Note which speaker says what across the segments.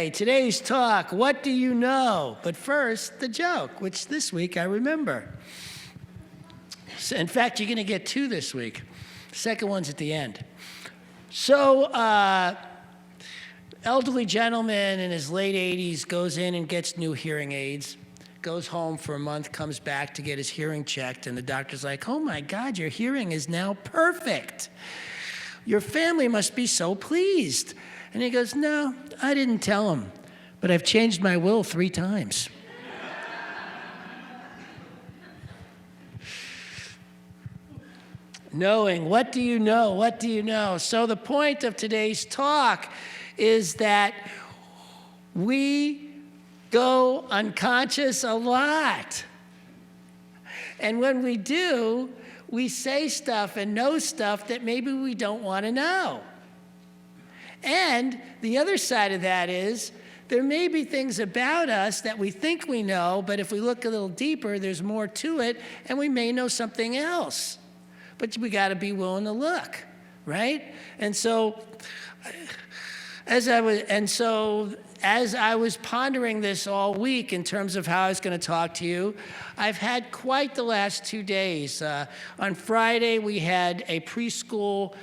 Speaker 1: Okay, today's talk, what do you know? But first, the joke, which this week I remember. So, in fact, you're going to get two this week. Second one's at the end. So, elderly gentleman in his late 80s goes in and gets new hearing aids, goes home for a month, comes back to get his hearing checked, and the doctor's like, oh my God, your hearing is now perfect. Your family must be so pleased. And he goes, no, I didn't tell him, but I've changed my will 3 times. Knowing, what do you know? What do you know? So the point of today's talk is that we go unconscious a lot. And when we do, we say stuff and know stuff that maybe we don't want to know. And the other side of that is there may be things about us that we think we know, but if we look a little deeper, there's more to it, and we may know something else. But we got to be willing to look, right? And so as I was pondering this all week in terms of how I was going to talk to you, I've had quite the last 2 days. On Friday, we had a preschool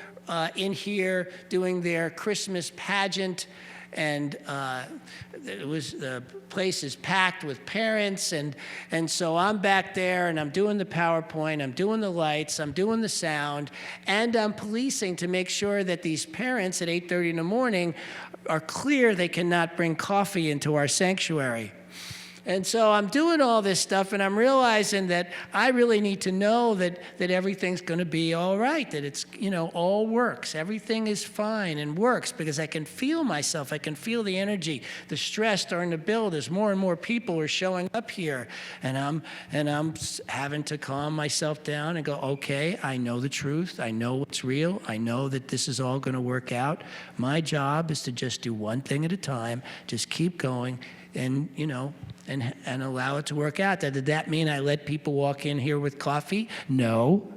Speaker 1: in here doing their Christmas pageant, and the place is packed with parents, and so I'm back there, and I'm doing the PowerPoint, I'm doing the lights, I'm doing the sound, and I'm policing to make sure that these parents at 8:30 in the morning are clear they cannot bring coffee into our sanctuary. And so I'm doing all this stuff, and I'm realizing that I really need to know that everything's going to be all right, that it's, all works. Everything is fine and works because I can feel myself. I can feel the energy, the stress starting to build as more and more people are showing up here. And I'm having to calm myself down and go, okay, I know the truth. I know what's real. I know that this is all going to work out. My job is to just do one thing at a time, just keep going, and and allow it to work out. Did that mean I let people walk in here with coffee? No.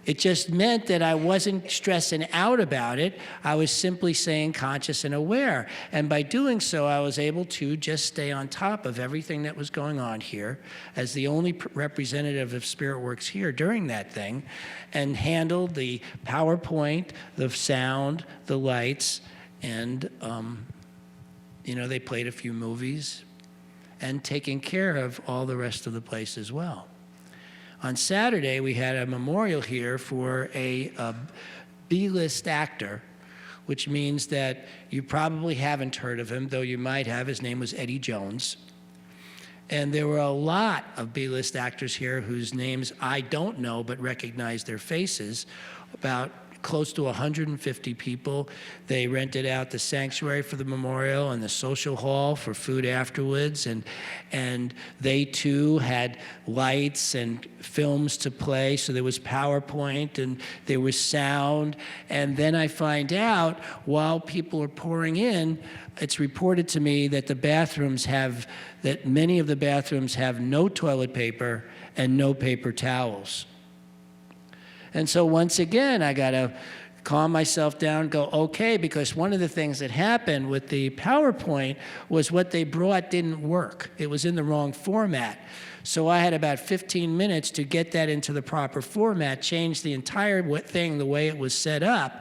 Speaker 1: It just meant that I wasn't stressing out about it. I was simply staying conscious and aware. And by doing so, I was able to just stay on top of everything that was going on here as the only representative of Spirit Works here during that thing, and handled the PowerPoint, the sound, the lights, and they played a few movies, and taking care of all the rest of the place as well. On Saturday, we had a memorial here for a B-list actor, which means that you probably haven't heard of him, though you might have. His name was Eddie Jones. And there were a lot of B-list actors here whose names I don't know but recognize their faces, about close to 150 people. They rented out the sanctuary for the memorial and the social hall for food afterwards, and they too had lights and films to play, so there was PowerPoint and there was sound. And then I find out while people are pouring in, it's reported to me that many of the bathrooms have no toilet paper and no paper towels. And so once again, I got to calm myself down, go, okay, because one of the things that happened with the PowerPoint was what they brought didn't work. It was in the wrong format. So I had about 15 minutes to get that into the proper format, change the entire thing the way it was set up,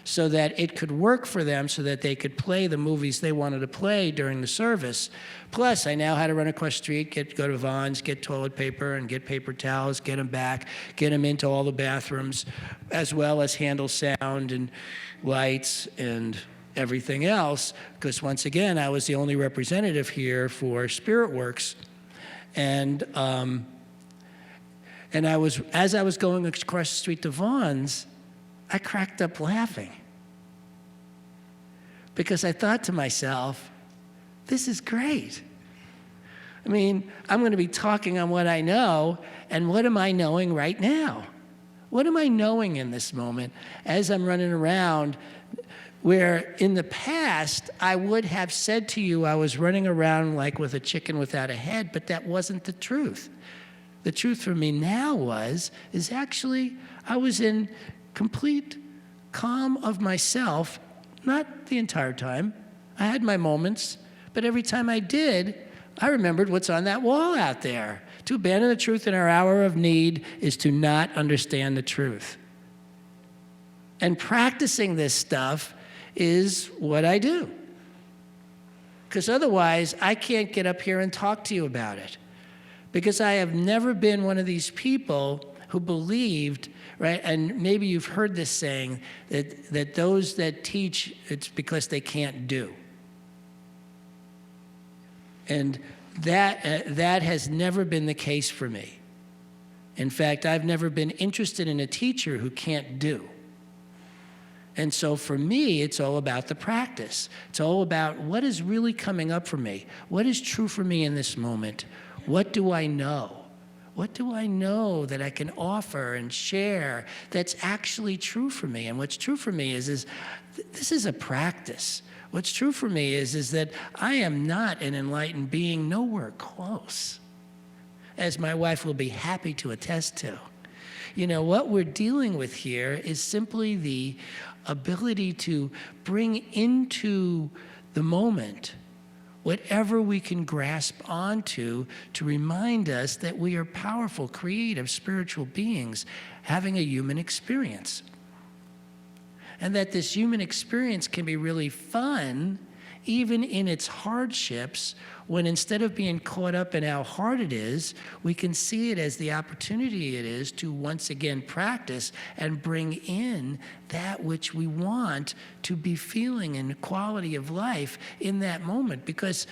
Speaker 1: so that it could work for them, so that they could play the movies they wanted to play during the service. Plus, I now had to run across the street, go to Vons, get toilet paper and get paper towels, get them back, get them into all the bathrooms, as well as handle sound and lights and everything else, because once again, I was the only representative here for Spirit Works. And as I was going across the street to Vons, I cracked up laughing because I thought to myself, this is great. I mean, I'm going to be talking on what I know, and what am I knowing right now? What am I knowing in this moment as I'm running around, where in the past I would have said to you I was running around like with a chicken without a head, but that wasn't the truth. The truth for me now is actually I was in complete calm of myself, not the entire time. I had my moments, but every time I did, I remembered what's on that wall out there. To abandon the truth in our hour of need is to not understand the truth. And practicing this stuff is what I do. Because otherwise, I can't get up here and talk to you about it. Because I have never been one of these people who believed, right, and maybe you've heard this saying, that those that teach, it's because they can't do. And that has never been the case for me. In fact, I've never been interested in a teacher who can't do. And so for me, it's all about the practice. It's all about what is really coming up for me. What is true for me in this moment? What do I know? What do I know that I can offer and share that's actually true for me? And what's true for me is this is a practice. What's true for me is that I am not an enlightened being, nowhere close, as my wife will be happy to attest to. You know, what we're dealing with here is simply the ability to bring into the moment whatever we can grasp onto to remind us that we are powerful, creative, spiritual beings having a human experience. And that this human experience can be really fun, even in its hardships, when instead of being caught up in how hard it is, we can see it as the opportunity it is to once again practice and bring in that which we want to be feeling in quality of life in that moment. Because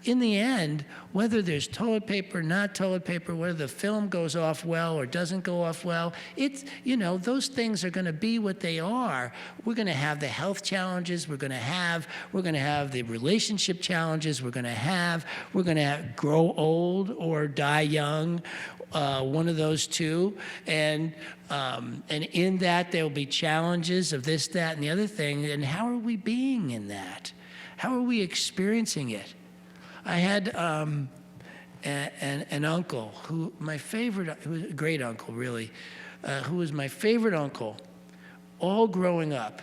Speaker 1: in the end, whether there's toilet paper, not toilet paper, whether the film goes off well or doesn't go off well, it's, you know, those things are going to be what they are. We're going to have the health challenges we're going to have the relationship challenges we're going to grow old or die young, one of those two. And in that, there will be challenges of this, that, and the other thing. And how are we being in that? How are we experiencing it? I had an uncle who was a great uncle, really, who was my favorite uncle all growing up.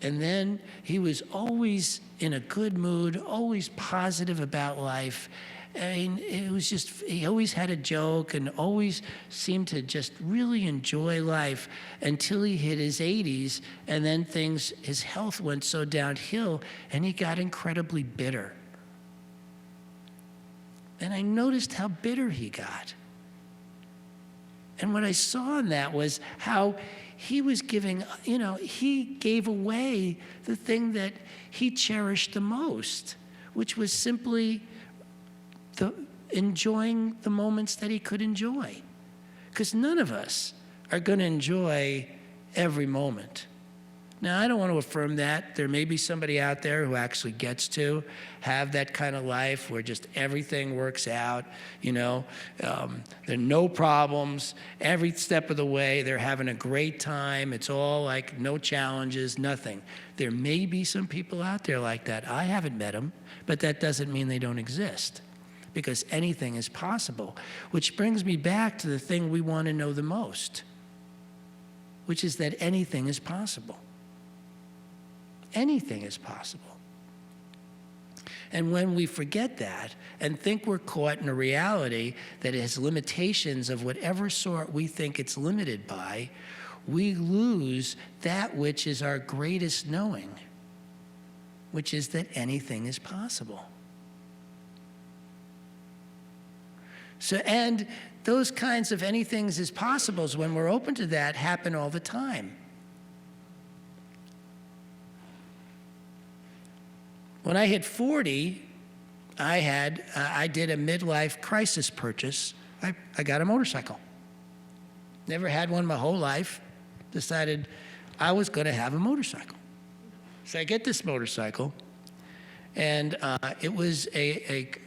Speaker 1: And then he was always in a good mood, always positive about life. I mean, it was just, he always had a joke and always seemed to just really enjoy life until he hit his 80s. And then his health went so downhill and he got incredibly bitter. And I noticed how bitter he got. And what I saw in that was how he was giving, he gave away the thing that he cherished the most, which was simply enjoying the moments that he could enjoy. Because none of us are going to enjoy every moment. Now, I don't want to affirm that. There may be somebody out there who actually gets to have that kind of life where just everything works out, there are no problems. Every step of the way, they're having a great time. It's all like no challenges, nothing. There may be some people out there like that. I haven't met them, but that doesn't mean they don't exist, because anything is possible. Which brings me back to the thing we want to know the most, which is that anything is possible. Anything is possible. And when we forget that and think we're caught in a reality that has limitations of whatever sort we think it's limited by, we lose that which is our greatest knowing, which is that anything is possible. So, and those kinds of anythings is possibles, when we're open to that, happen all the time. When I hit 40, I did a midlife crisis purchase. I got a motorcycle. Never had one my whole life. Decided I was going to have a motorcycle. So I get this motorcycle, and it was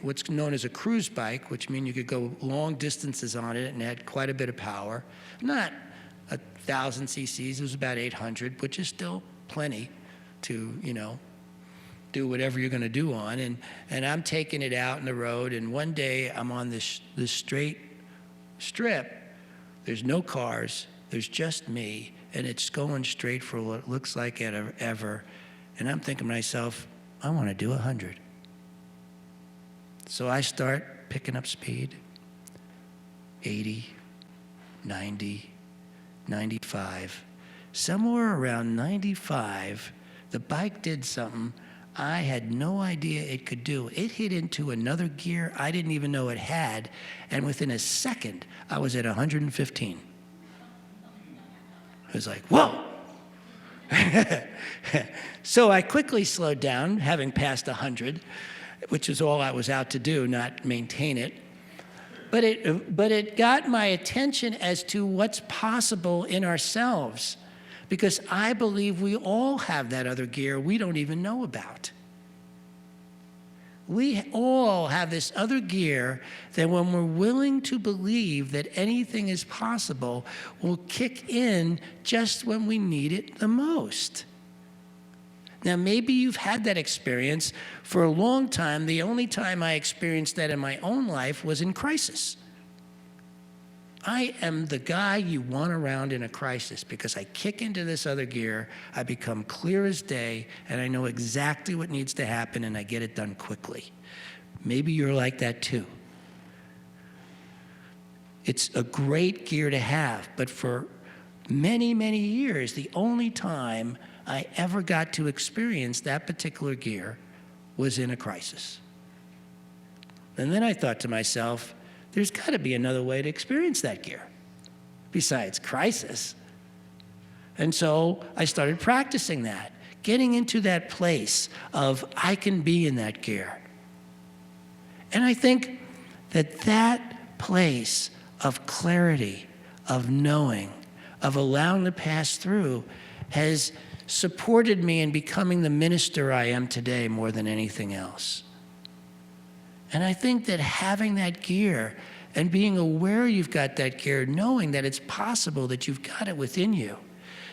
Speaker 1: what's known as a cruise bike, which means you could go long distances on it, and it had quite a bit of power. Not 1,000 cc's, it was about 800, which is still plenty to, do whatever you're going to do on. And I'm taking it out in the road, and one day I'm on this straight strip. There's no cars, there's just me, and it's going straight for what looks like ever. And I'm thinking to myself, I want to do 100. So I start picking up speed. 80, 90, 95. Somewhere around 95, the bike did something I had no idea it could do. It hit into another gear I didn't even know it had, and within a second, I was at 115. I was like, whoa! So I quickly slowed down, having passed 100, which is all I was out to do, not maintain it. But it got my attention as to what's possible in ourselves, because I believe we all have that other gear we don't even know about. We all have this other gear that when we're willing to believe that anything is possible will kick in just when we need it the most. Now, maybe you've had that experience. For a long time, the only time I experienced that in my own life was in crisis. I am the guy you want around in a crisis because I kick into this other gear, I become clear as day, and I know exactly what needs to happen, and I get it done quickly. Maybe you're like that too. It's a great gear to have, but for many, many years, the only time I ever got to experience that particular gear was in a crisis. And then I thought to myself, there's got to be another way to experience that gear besides crisis. And so I started practicing that, getting into that place of I can be in that gear. And I think that that place of clarity, of knowing, of allowing to pass through has supported me in becoming the minister I am today more than anything else. And I think that having that gear and being aware you've got that gear, knowing that it's possible that you've got it within you,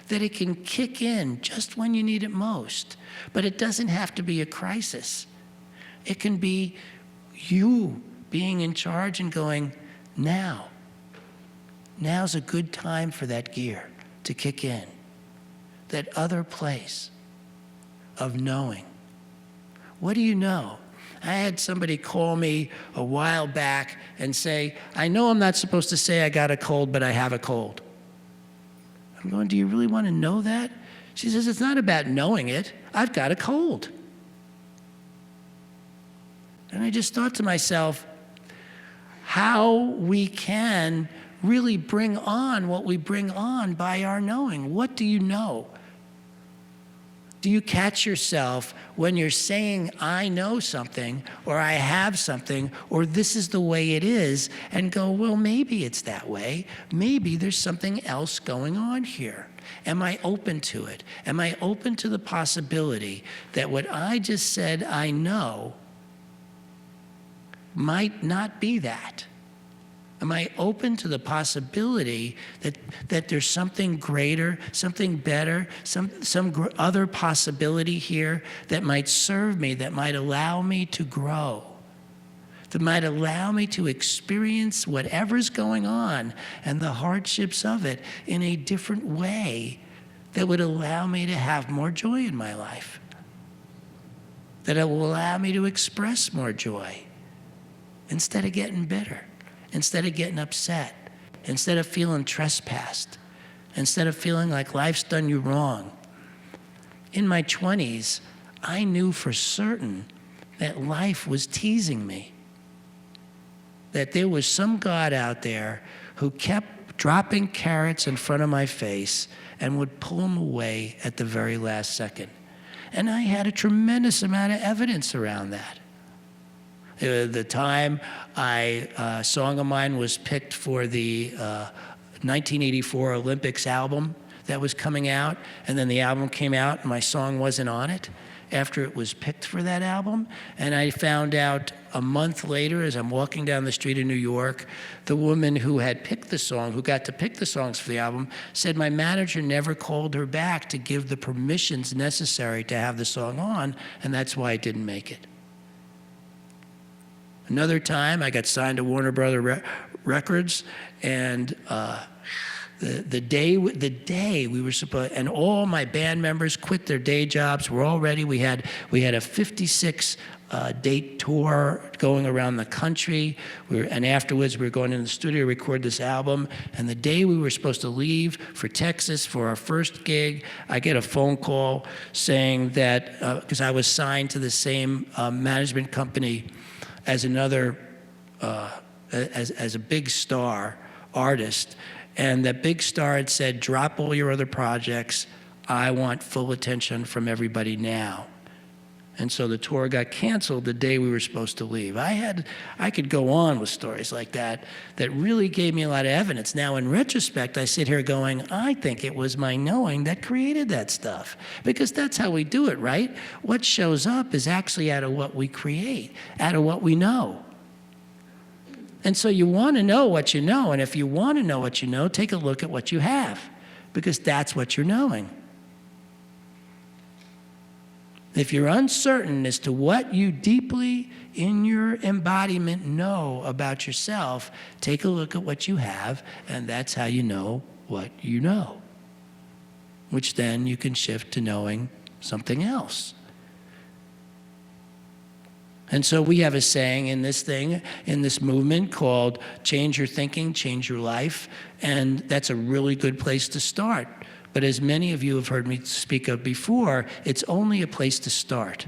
Speaker 1: that it can kick in just when you need it most. But it doesn't have to be a crisis. It can be you being in charge and going, now. Now's a good time for that gear to kick in. That other place of knowing. What do you know? I had somebody call me a while back and say, I know I'm not supposed to say I got a cold, but I have a cold. I'm going, do you really want to know that? She says, it's not about knowing it. I've got a cold. And I just thought to myself, how we can really bring on what we bring on by our knowing. What do you know? Do you catch yourself when you're saying, I know something, or I have something, or this is the way it is, and go, well, maybe it's that way. Maybe there's something else going on here. Am I open to it? Am I open to the possibility that what I just said I know might not be that? Am I open to the possibility that there's something greater, something better, some other possibility here that might serve me, that might allow me to grow, that might allow me to experience whatever's going on and the hardships of it in a different way that would allow me to have more joy in my life, that it will allow me to express more joy instead of getting bitter. Instead of getting upset, instead of feeling trespassed, instead of feeling like life's done you wrong. In my 20s, I knew for certain that life was teasing me, that there was some God out there who kept dropping carrots in front of my face and would pull them away at the very last second. And I had a tremendous amount of evidence around that. The time a song of mine was picked for the 1984 Olympics album that was coming out, and then the album came out and my song wasn't on it after it was picked for that album. And I found out a month later as I'm walking down the street in New York, the woman who had picked the song, who got to pick the songs for the album, said my manager never called her back to give the permissions necessary to have the song on, and that's why it didn't make it. Another time, I got signed to Warner Brothers Records, and The day we were supposed, and all my band members quit their day jobs. We're all ready. We had a 56 date tour going around the country. And afterwards we were going in the studio to record this album. And the day we were supposed to leave for Texas for our first gig, I get a phone call saying that, because I was signed to the same management company as another, as a big star artist, and that big star had said, drop all your other projects. I want full attention from everybody now. And so the tour got canceled the day we were supposed to leave. I could go on with stories like that really gave me a lot of evidence. Now, in retrospect, I sit here going, I think it was my knowing that created that stuff. Because that's how we do it, right? What shows up is actually out of what we create, out of what we know. And so you want to know what you know, and if you want to know what you know, take a look at what you have, because that's what you're knowing. If you're uncertain as to what you deeply in your embodiment know about yourself, take a look at what you have, and that's how you know what you know, which then you can shift to knowing something else. And so we have a saying in this movement called change your thinking, change your life, and that's a really good place to start. But as many of you have heard me speak of before, it's only a place to start.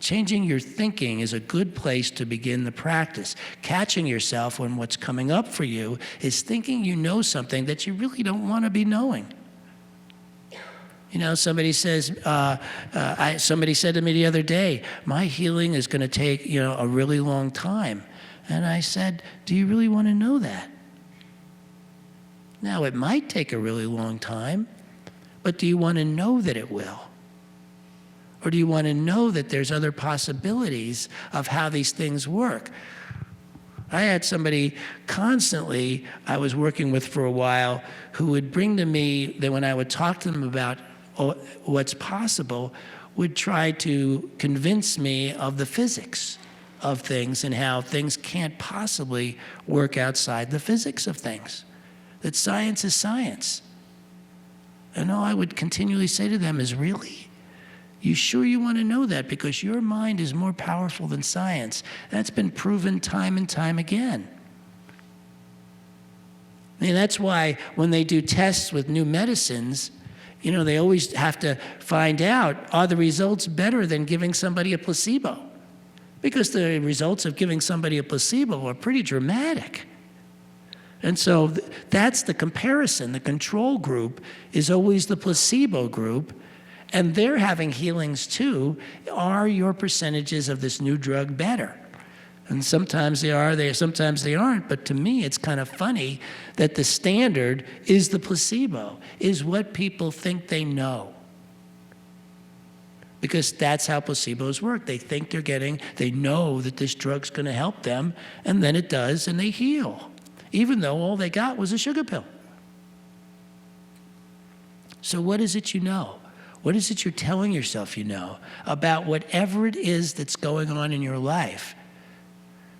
Speaker 1: Changing your thinking is a good place to begin the practice. Catching yourself when what's coming up for you is thinking you know something that you really don't want to be knowing. You know, somebody says, somebody said to me the other day, my healing is going to take, a really long time. And I said, do you really want to know that? Now, it might take a really long time, but do you want to know that it will? Or do you want to know that there's other possibilities of how these things work? I had somebody constantly I was working with for a while who would bring to me that when I would talk to them about what's possible, would try to convince me of the physics of things and how things can't possibly work outside the physics of things, that science is science. And all I would continually say to them is, really? You sure you want to know that? Because your mind is more powerful than science. That's been proven time and time again. I mean, that's why when they do tests with new medicines, they always have to find out, are the results better than giving somebody a placebo? Because the results of giving somebody a placebo are pretty dramatic. And so that's the comparison. The control group is always the placebo group, and they're having healings too. Are your percentages of this new drug better? And sometimes they are, sometimes they aren't. But to me, it's kind of funny that the standard is the placebo, is what people think they know. Because that's how placebos work. They think they know that this drug's going to help them, and then it does, and they heal, even though all they got was a sugar pill. So what is it you know? What is it you're telling yourself you know about whatever it is that's going on in your life?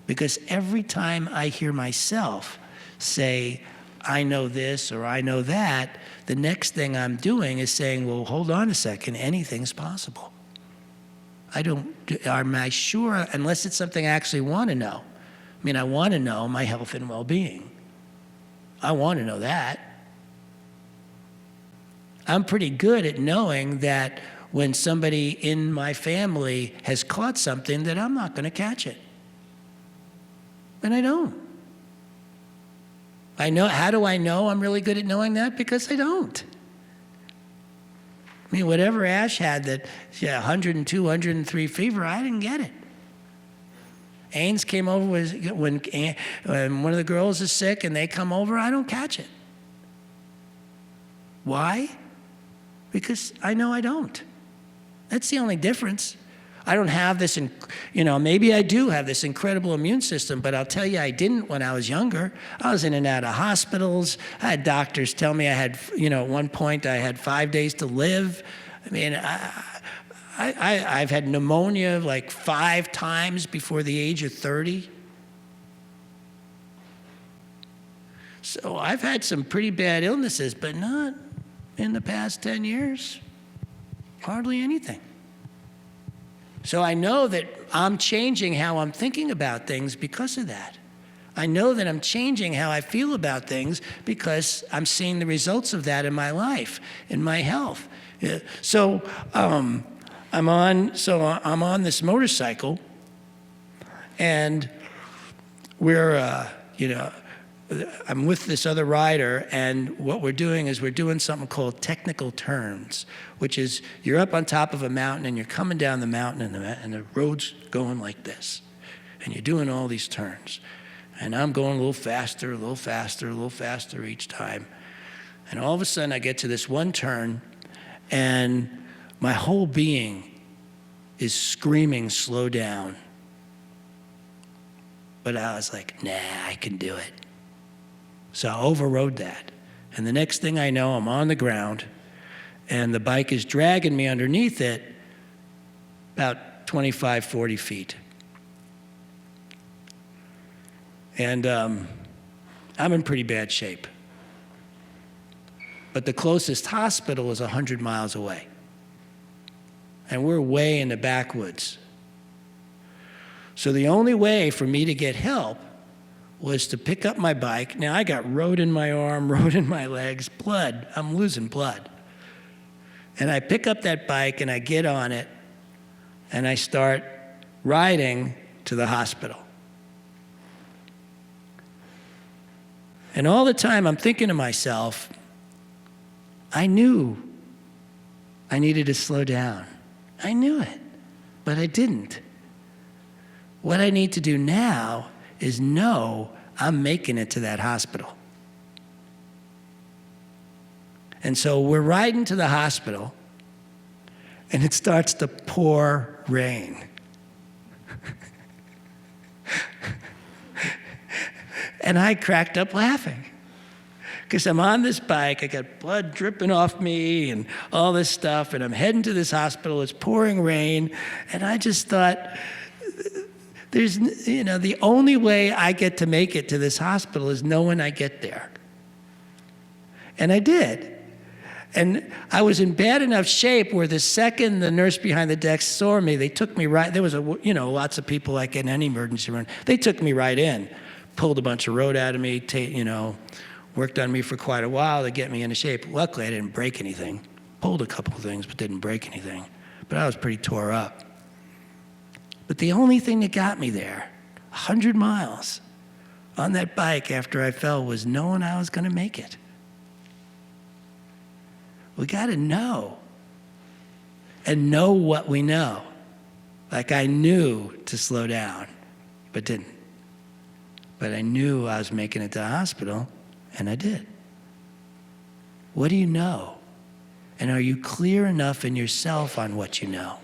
Speaker 1: Because every time I hear myself say, I know this or I know that, the next thing I'm doing is saying, well, hold on a second, anything's possible. Am I sure, unless it's something I actually want to know. I mean, I want to know my health and well-being. I want to know that. I'm pretty good at knowing that when somebody in my family has caught something, that I'm not going to catch it. And I don't. How do I know I'm really good at knowing that? Because I don't. I mean, whatever Ash had, 102, 103 fever, I didn't get it. Ains came over when one of the girls is sick and they come over, I don't catch it. Why? Because I know I don't. That's the only difference. I don't have this, maybe I do have this incredible immune system, but I'll tell you I didn't when I was younger. I was in and out of hospitals. I had doctors tell me I had, at one point I had 5 days to live. I mean, I've had pneumonia like 5 times before the age of 30. So I've had some pretty bad illnesses, but not in the past 10 years. Hardly anything. So I know that I'm changing how I'm thinking about things because of that. I know that I'm changing how I feel about things because I'm seeing the results of that in my life, in my health. So I'm on this motorcycle, and I'm with this other rider, and what we're doing is we're doing something called technical turns, which is you're up on top of a mountain and you're coming down the mountain and the road's going like this, and you're doing all these turns. And I'm going a little faster, a little faster, a little faster each time. And all of a sudden I get to this one turn, and my whole being is screaming, slow down. But I was like, nah, I can do it. So I overrode that. And the next thing I know, I'm on the ground, and the bike is dragging me underneath it about 25, 40 feet. And I'm in pretty bad shape. But the closest hospital is 100 miles away. And we're way in the backwoods. So the only way for me to get help was to pick up my bike. Now I got road in my arm, road in my legs, blood. I'm losing blood. And I pick up that bike and I get on it and I start riding to the hospital. And all the time I'm thinking to myself, I knew I needed to slow down. I knew it, but I didn't. What I need to do now is know I'm making it to that hospital. And so we're riding to the hospital, and it starts to pour rain. And I cracked up laughing because I'm on this bike, I got blood dripping off me and all this stuff, and I'm heading to this hospital, it's pouring rain, and I just thought, the only way I get to make it to this hospital is knowing I get there. And I did. And I was in bad enough shape where the second the nurse behind the desk saw me, they took me right, there was lots of people like in any emergency room, they took me right in. Pulled a bunch of road out of me, worked on me for quite a while to get me into shape. Luckily, I didn't break anything. Pulled a couple of things, but didn't break anything. But I was pretty tore up. But the only thing that got me there, 100 miles on that bike after I fell, was knowing I was going to make it. We got to know, and know what we know. Like I knew to slow down, but didn't. But I knew I was making it to the hospital, and I did. What do you know? And are you clear enough in yourself on what you know?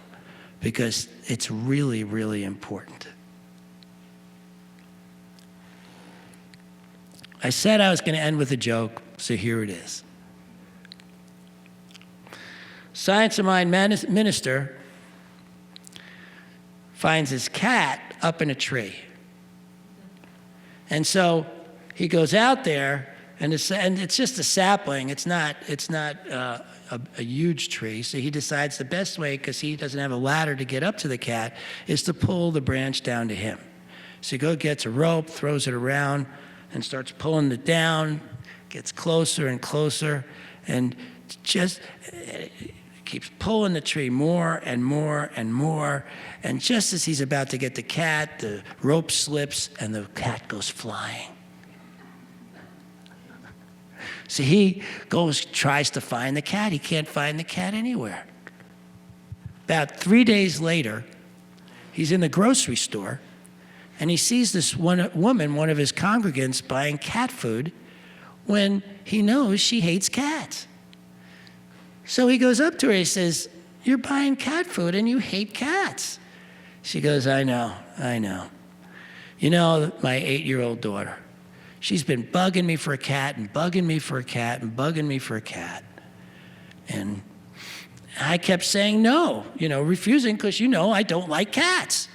Speaker 1: Because it's really, really important. I said I was going to end with a joke, so here it is. Science of Mind minister finds his cat up in a tree. And so he goes out there, and it's just a sapling. It's not a huge tree. So he decides the best way, because he doesn't have a ladder to get up to the cat, is to pull the branch down to him. So he gets a rope, throws it around, and starts pulling it down, gets closer and closer, and just keeps pulling the tree more and more and more. And just as he's about to get the cat, the rope slips and the cat goes flying. So he tries to find the cat. He can't find the cat anywhere. About 3 days later, he's in the grocery store, and he sees this woman, one of his congregants, buying cat food when he knows she hates cats. So he goes up to her, he says, "You're buying cat food and you hate cats." She goes, I know. You know, my 8-year-old daughter, she's been bugging me for a cat and bugging me for a cat and bugging me for a cat. And I kept saying no, refusing because I don't like cats.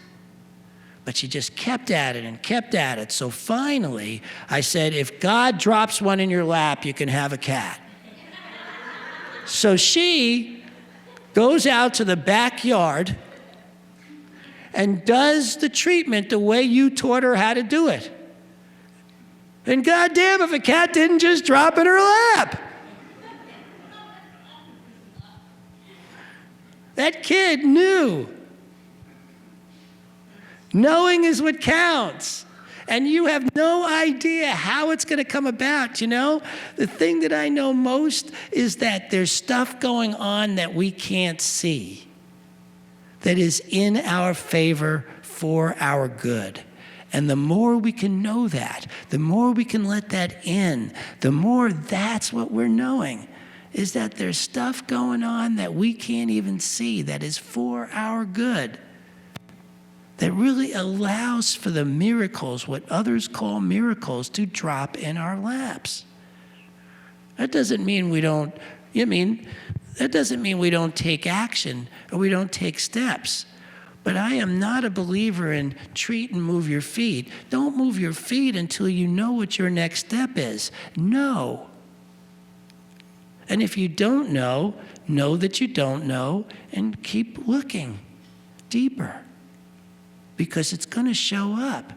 Speaker 1: But she just kept at it and kept at it. So finally, I said, if God drops one in your lap, you can have a cat. So she goes out to the backyard and does the treatment the way you taught her how to do it. And goddamn, if a cat didn't just drop in her lap. That kid knew. Knowing is what counts. And you have no idea how it's going to come about, you know? The thing that I know most is that there's stuff going on that we can't see that is in our favor for our good. And the more we can know that, the more we can let that in, the more that's what we're knowing, is that there's stuff going on that we can't even see that is for our good, that really allows for the miracles, what others call miracles, to drop in our laps. That doesn't mean we don't, that doesn't mean we don't take action or we don't take steps. But I am not a believer in treat and move your feet. Don't move your feet until you know what your next step is. Know. And if you don't know that you don't know and keep looking deeper, because it's going to show up.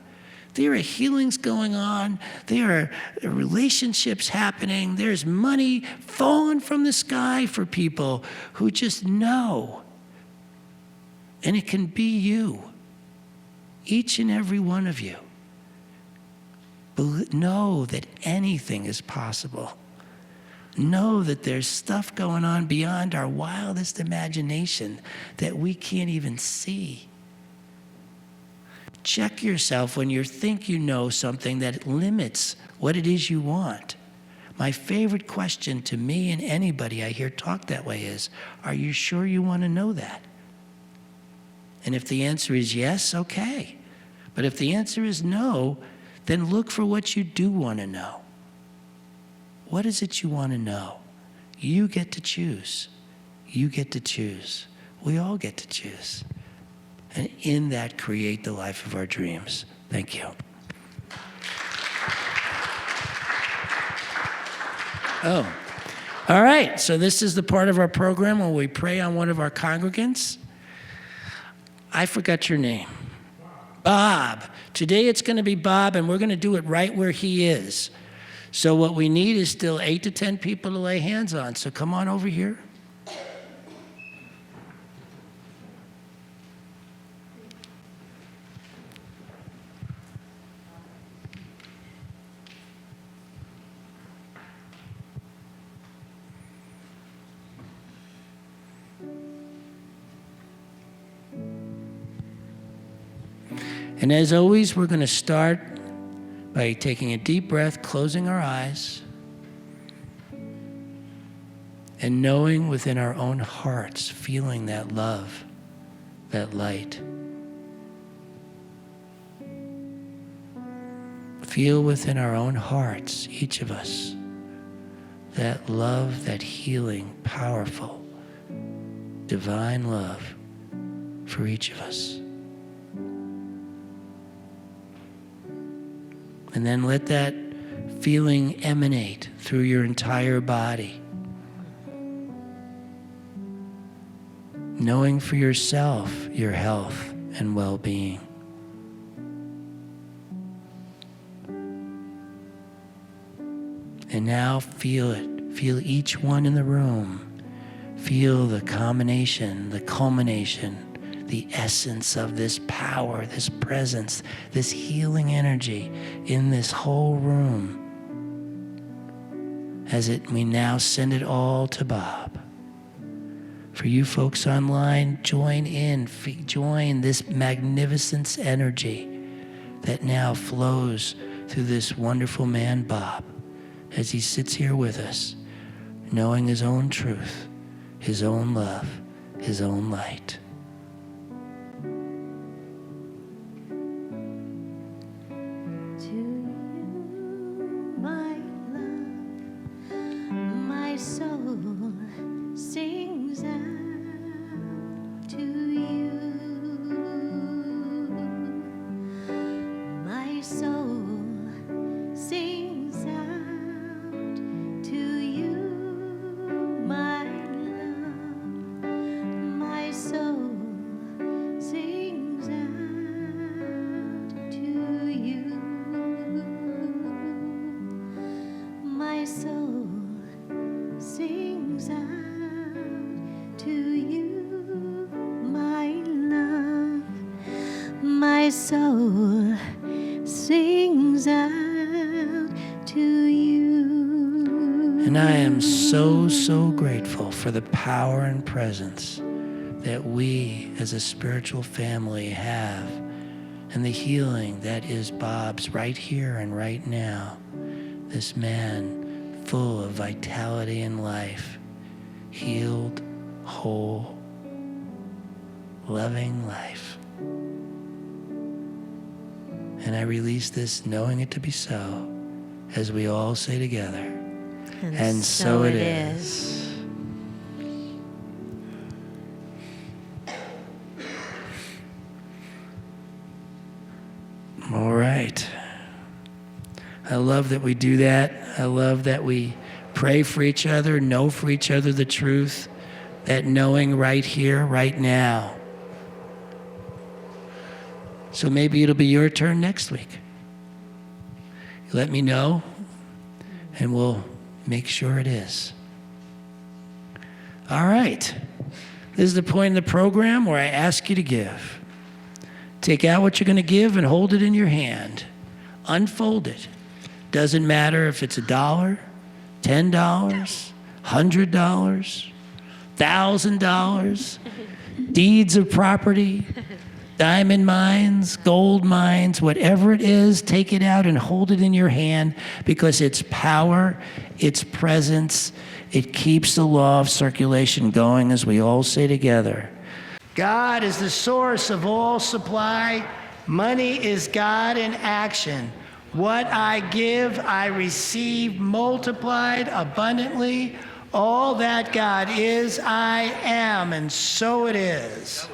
Speaker 1: There are healings going on. There are relationships happening. There's money falling from the sky for people who just know. And it can be you, each and every one of you. Know that anything is possible. Know that there's stuff going on beyond our wildest imagination that we can't even see. Check yourself when you think you know something that limits what it is you want. My favorite question to me and anybody I hear talk that way is, are you sure you want to know that? And if the answer is yes, okay. But if the answer is no, then look for what you do want to know. What is it you want to know? You get to choose. You get to choose. We all get to choose. And in that, create the life of our dreams. Thank you. Oh, all right. So this is the part of our program where we pray on one of our congregants. I forgot your name. Bob. Today it's going to be Bob, and we're going to do it right where he is. So what we need is still 8 to 10 people to lay hands on. So come on over here. And as always, we're going to start by taking a deep breath, closing our eyes, and knowing within our own hearts, feeling that love, that light. Feel within our own hearts, each of us, that love, that healing, powerful, divine love for each of us. And then let that feeling emanate through your entire body. Knowing for yourself your health and well-being. And now feel it. Feel each one in the room. Feel the combination, the culmination, the essence of this power, this presence, this healing energy in this whole room. We now send it all to Bob. For you folks online, join in, join this magnificent energy that now flows through this wonderful man, Bob, as he sits here with us, knowing his own truth, his own love, his own light.
Speaker 2: soul sings out to you.
Speaker 1: And I am so, so grateful for the power and presence that we as a spiritual family have, and the healing that is Bob's right here and right now. This man full of vitality and life, healed, whole, loving life. And I release this knowing it to be so, as we all say together, and so it is. All right. I love that we do that. I love that we pray for each other, know for each other the truth, that knowing right here, right now. So maybe it'll be your turn next week. You let me know, and we'll make sure it is. All right. This is the point in the program where I ask you to give. Take out what you're going to give and hold it in your hand. Unfold it. Doesn't matter if it's $1, $10, $100, $1,000, deeds of property, diamond mines, gold mines, whatever it is, take it out and hold it in your hand, because its power, its presence, it keeps the law of circulation going, as we all say together. God is the source of all supply. Money is God in action. What I give, I receive multiplied abundantly. All that God is, I am, and so it is.